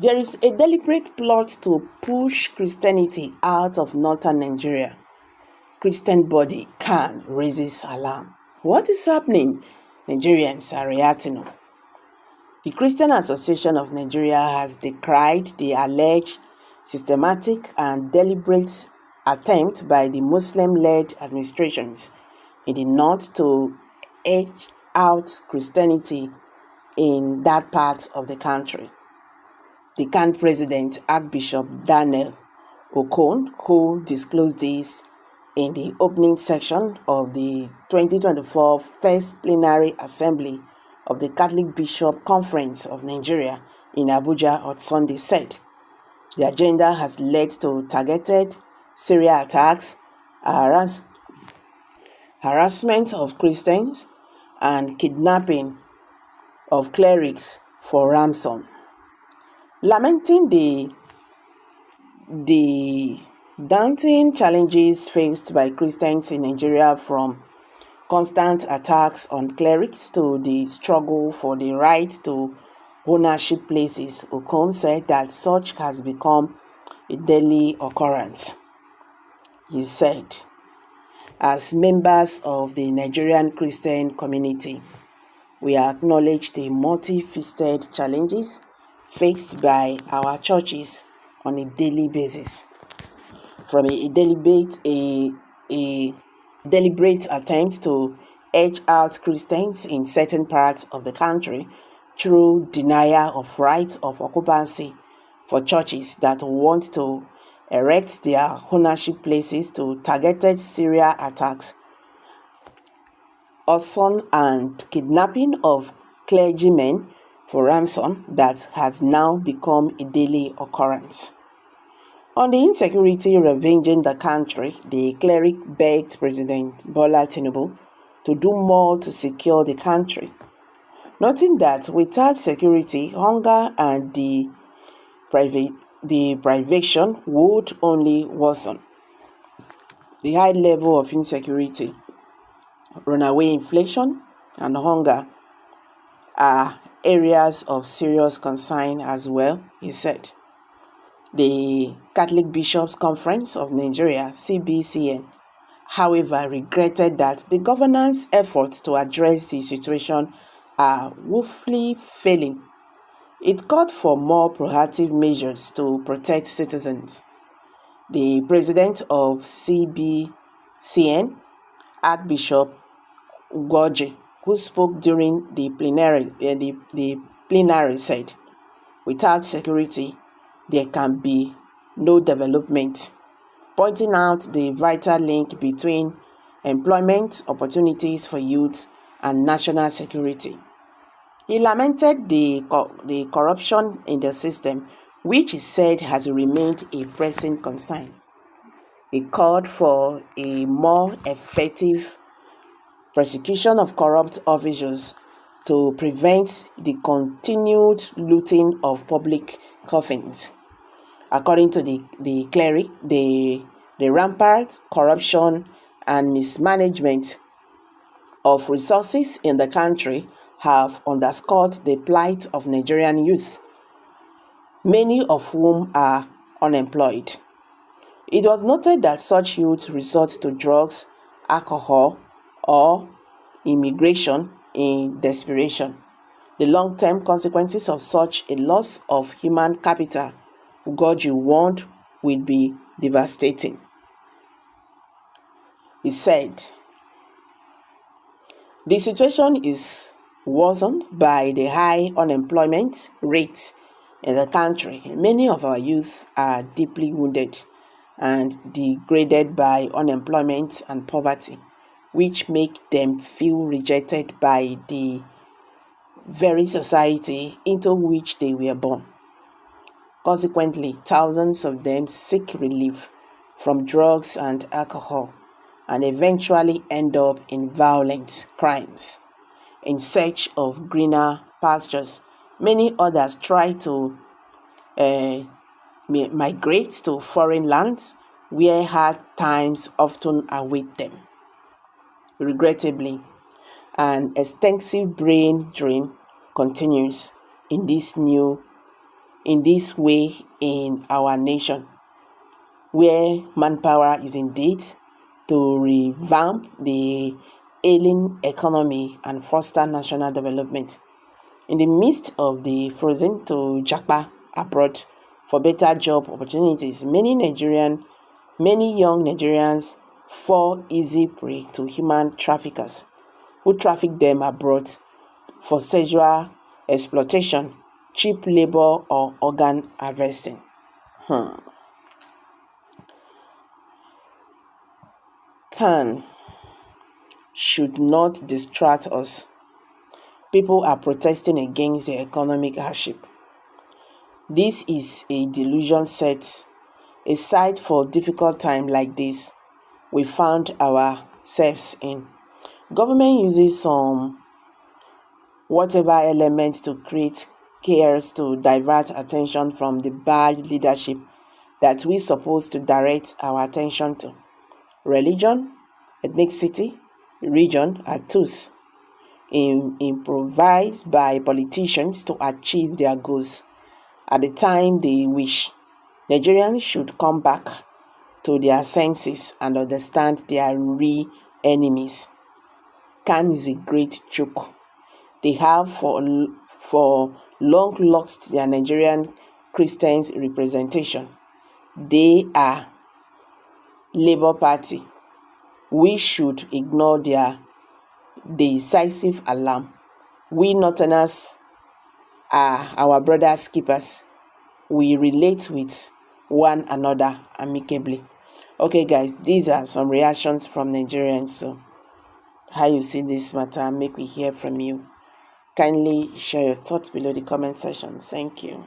There is a deliberate plot to push Christianity out of northern Nigeria. Christian body CAN raises alarm. What is happening? Nigerians are reacting. The Christian Association of Nigeria has decried the alleged systematic and deliberate attempt by the Muslim-led administrations in the north to edge out Christianity in that part of the country. The CAN president, Archbishop Daniel Okon, who disclosed this in the opening section of the 2024 First Plenary Assembly of the Catholic Bishop Conference of Nigeria in Abuja on Sunday, said the agenda has led to targeted serial attacks, harassment of Christians, and kidnapping of clerics for ransom. Lamenting the daunting challenges faced by Christians in Nigeria, from constant attacks on clerics to the struggle for the right to ownership places, Okon said that such has become a daily occurrence. He said, as members of the Nigerian Christian community, we acknowledge the multifaceted challenges faced by our churches on a daily basis. From a deliberate attempt to edge out Christians in certain parts of the country through denial of rights of occupancy for churches that want to erect their ownership places, to targeted serial attacks, arson and kidnapping of clergymen for ransom that has now become a daily occurrence. On the insecurity ravaging the country, the cleric begged President Bola Tinubu to do more to secure the country, noting that without security, hunger and the privation would only worsen. The high level of insecurity, runaway inflation, and hunger are areas of serious concern as well, he said. The Catholic Bishops Conference of Nigeria, CBCN, however, regretted that the government's efforts to address the situation are woefully failing. It called for more proactive measures to protect citizens. The president of CBCN, Archbishop Ugoji, who spoke during the plenary, said, without security, there can be no development, pointing out the vital link between employment opportunities for youth and national security. He lamented the corruption in the system, which he said has remained a pressing concern. He called for a more effective prosecution of corrupt officials to prevent the continued looting of public coffins. According to the cleric, the rampant corruption and mismanagement of resources in the country have underscored the plight of Nigerian youth, many of whom are unemployed. It was noted that such youth resort to drugs, alcohol, or immigration in desperation. The long-term consequences of such a loss of human capital, Ugoji warned, will be devastating. He said, the situation is worsened by the high unemployment rate in the country. Many of our youth are deeply wounded and degraded by unemployment and poverty, which make them feel rejected by the very society into which they were born. Consequently, thousands of them seek relief from drugs and alcohol and eventually end up in violent crimes. In search of greener pastures, many others try to migrate to foreign lands where hard times often await them. Regrettably, an extensive brain drain continues in this new in this way in our nation, where manpower is indeed to revamp the ailing economy and foster national development. In the midst of the frozen to japa abroad for better job opportunities, many young Nigerians fall easy prey to human traffickers who traffic them abroad for sexual exploitation, cheap labor, or organ harvesting. Can should not distract us. People are protesting against the economic hardship. This is a delusion set aside for difficult time like this we found ourselves in. Government uses some whatever elements to create chaos to divert attention from the bad leadership that we supposed to direct our attention to. Religion, ethnicity, region are tools improvised by politicians to achieve their goals at the time they wish. Nigerians should come back to their senses and understand their real enemies. Can is a great joke. They have for long lost their Nigerian Christians representation. They are Labour Party. We should ignore their decisive alarm. We Northerners are our brothers' keepers. We relate with one another amicably. Okay, guys, these are some reactions from Nigerians. So, how you see this matter? Make we hear from you. Kindly share your thoughts below the comment section. Thank you.